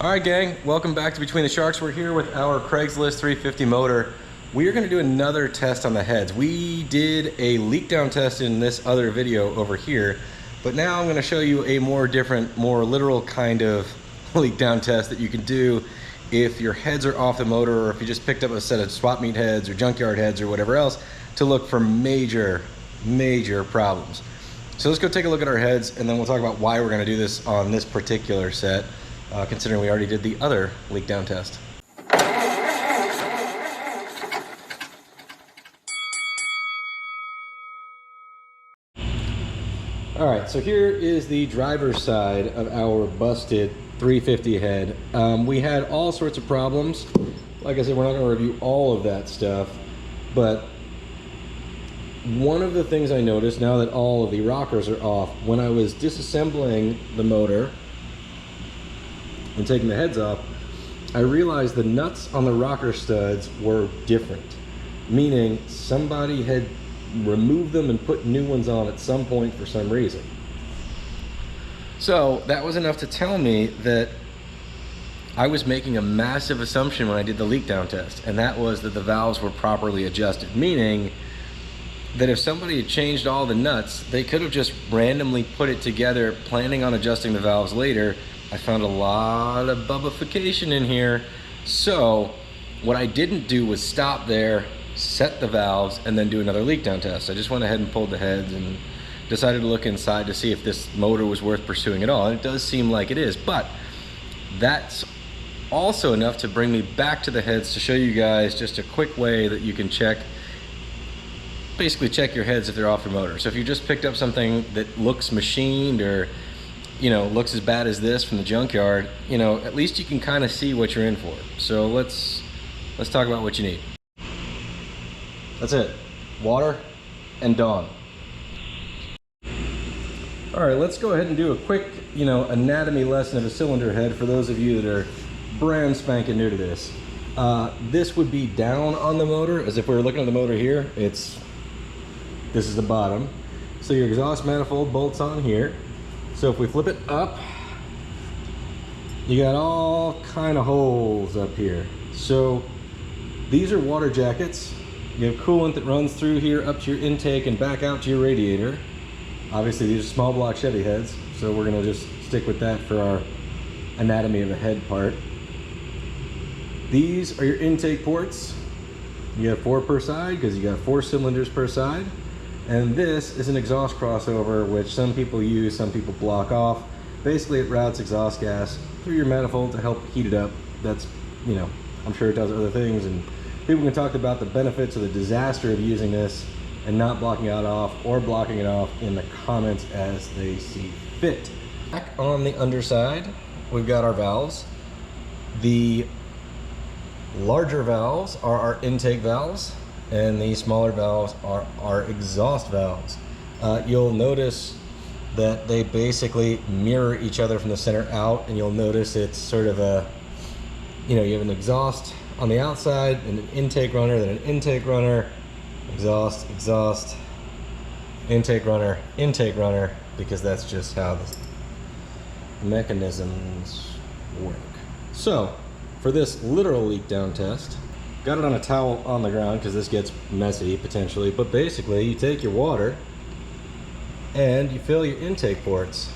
All right, gang, welcome back to Between the Sharks. We're here with our Craigslist 350 motor. We are going to do another test on the heads. We did a leak down test in this other video over here, but now I'm going to show you a more different, more literal kind of leak down test that you can do if your heads are off the motor, or if you just picked up a set of swap meet heads or junkyard heads or whatever else, to look for major problems. So let's go take a look at our heads, and then we'll talk about why we're going to do this on this particular set. Considering we already did the other leak down test. All right, so here is the driver's side of our busted 350 head. We had all sorts of problems. Like I said, we're not going to review all of that stuff, but one of the things I noticed now that all of the rockers are off, when I was disassembling the motor and taking the heads off, I realized the nuts on the rocker studs were different, meaning somebody had removed them and put new ones on at some point for some reason. So that was enough to tell me that I was making a massive assumption when I did the leak down test, and that was that the valves were properly adjusted, meaning that if somebody had changed all the nuts, they could have just randomly put it together planning on adjusting the valves later. I found a lot of bubbification in here. So what I didn't do was stop there, set the valves, and then do another leak down test. I just went ahead and pulled the heads and decided to look inside to see if this motor was worth pursuing at all. And it does seem like it is, but that's also enough to bring me back to the heads to show you guys just a quick way that you can basically check your heads if they're off your motor. So if you just picked up something that looks machined, or looks as bad as this from the junkyard, at least you can kind of see what you're in for. So let's talk about what you need. That's it. Water and Dawn. All right, let's go ahead and do a quick, anatomy lesson of a cylinder head for those of you that are brand spanking new to this. This would be down on the motor, as if we were looking at the motor here. This is the bottom. So your exhaust manifold bolts on here. So if we flip it up, you got all kind of holes up here. So these are water jackets. You have coolant that runs through here up to your intake and back out to your radiator. Obviously these are small block Chevy heads, so we're gonna just stick with that for our anatomy of the head part. These are your intake ports. You have 4 per side because you got 4 cylinders per side. And this is an exhaust crossover, which some people use, some people block off. Basically, it routes exhaust gas through your manifold to help heat it up. That's, I'm sure it does other things. And people can talk about the benefits or the disaster of using this and not blocking it off, or blocking it off in the comments as they see fit. Back on the underside, we've got our valves. The larger valves are our intake valves, and the smaller valves are our exhaust valves. You'll notice that they basically mirror each other from the center out, and you'll notice it's sort of a, you have an exhaust on the outside and an intake runner, then an intake runner, exhaust, exhaust, intake runner, because that's just how the mechanisms work. So for this literal leak down test, got it on a towel on the ground because this gets messy potentially, but basically you take your water and you fill your intake ports.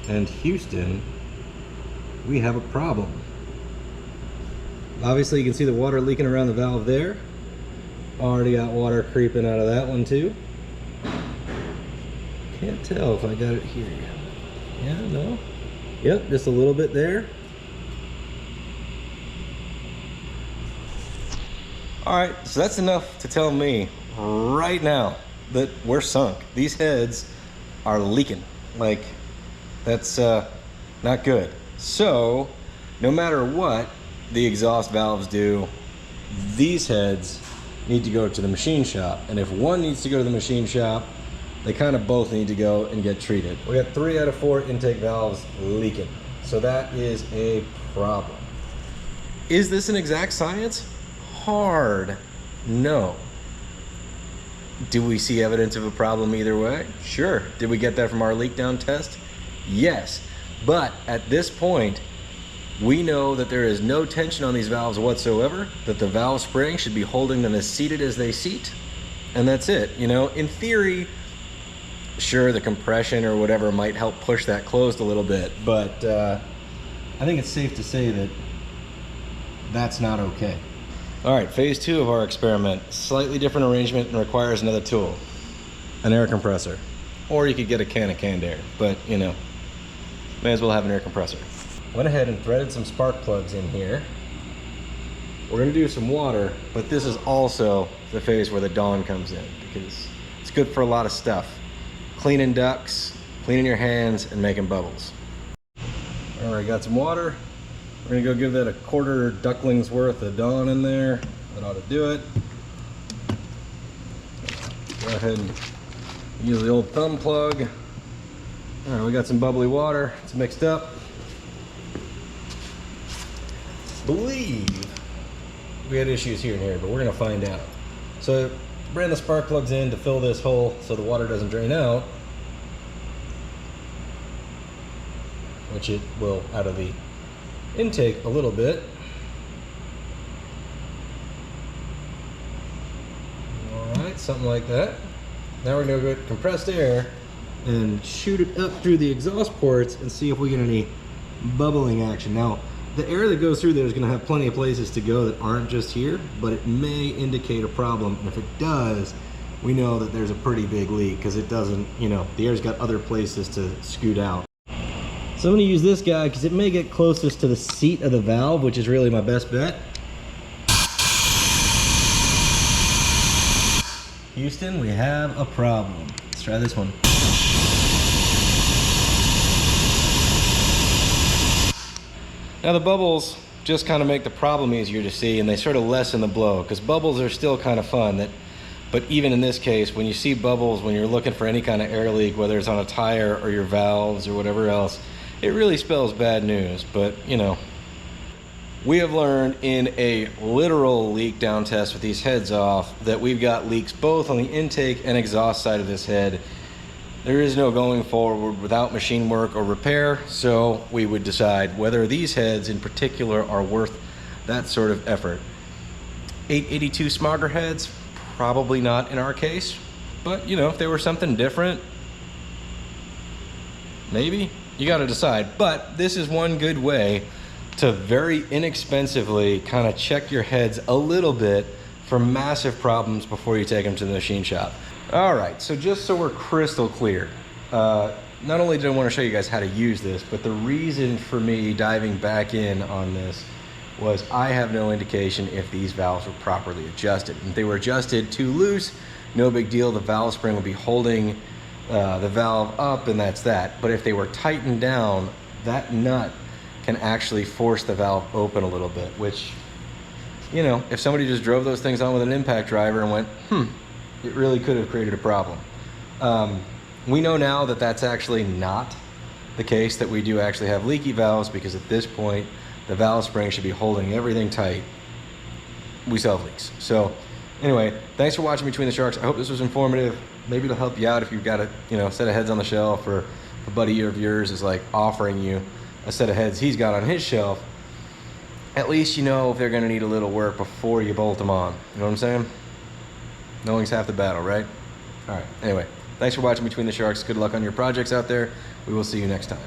And Houston, we have a problem. Obviously you can see the water leaking around the valve there. Already got water creeping out of that one too. Can't tell if I got it here. Yeah, no. Yep, just a little bit there. All right, so that's enough to tell me right now that we're sunk. These heads are leaking. Like, that's not good. So no matter what the exhaust valves do, these heads need to go to the machine shop. And if one needs to go to the machine shop, they kind of both need to go and get treated. We got 3 out of 4 intake valves leaking. So that is a problem. Is this an exact science? Hard no. Do we see evidence of a problem either way? Sure. Did we get that from our leak down test? Yes. But at this point, we know that there is no tension on these valves whatsoever, that the valve spring should be holding them as seated as they seat, and that's it. You know, in theory, sure, the compression or whatever might help push that closed a little bit, but I think it's safe to say that that's not okay. All right, phase 2 of our experiment, slightly different arrangement and requires another tool, an air compressor. Or you could get a can of canned air, but you know, may as well have an air compressor. Went ahead and threaded some spark plugs in here. We're gonna do some water, but this is also the phase where the Dawn comes in because it's good for a lot of stuff. Cleaning ducts, cleaning your hands, and making bubbles. All right, got some water. We're gonna go give that a 1/4 duckling's worth of Dawn in there. That ought to do it. Go ahead and use the old thumb plug. All right, we got some bubbly water. It's mixed up. Believe we had issues here and here, but we're gonna find out. So ran the spark plugs in to fill this hole so the water doesn't drain out, which it will out of the intake a little bit. All right, something like that. Now we're gonna go get compressed air and shoot it up through the exhaust ports and see if we get any bubbling action. Now, the air that goes through there is gonna have plenty of places to go that aren't just here, but it may indicate a problem. And if it does, we know that there's a pretty big leak because it doesn't, you know, the air's got other places to scoot out. So I'm gonna use this guy because it may get closest to the seat of the valve, which is really my best bet. Houston, we have a problem. Let's try this one. Now the bubbles just kind of make the problem easier to see, and they sort of lessen the blow because bubbles are still kind of fun. But even in this case, when you see bubbles, when you're looking for any kind of air leak, whether it's on a tire or your valves or whatever else, it really spells bad news. But you know, we have learned in a literal leak down test with these heads off that we've got leaks both on the intake and exhaust side of this head. There is no going forward without machine work or repair, so we would decide whether these heads in particular are worth that sort of effort. 882 Smogger heads, probably not in our case, but you know, if they were something different, maybe. You got to decide. But this is one good way to very inexpensively kind of check your heads a little bit for massive problems before you take them to the machine shop. All right, so just so we're crystal clear, not only did I want to show you guys how to use this, but the reason for me diving back in on this was I have no indication if these valves were properly adjusted. If they were adjusted too loose, no big deal, the valve spring will be holding the valve up and that's that. But if they were tightened down, that nut can actually force the valve open a little bit, which, you know, if somebody just drove those things on with an impact driver and went, it really could have created a problem. We know now that that's actually not the case, that we do actually have leaky valves, because at this point, the valve spring should be holding everything tight. We still have leaks. So anyway, thanks for watching Between the Sharks. I hope this was informative. Maybe it'll help you out if you've got a, you know, set of heads on the shelf, or a buddy of yours is like offering you a set of heads he's got on his shelf. At least you know if they're gonna need a little work before you bolt them on. You know what I'm saying? Knowing's half the battle, right? All right, anyway, thanks for watching Between the Sharks. Good luck on your projects out there. We will see you next time.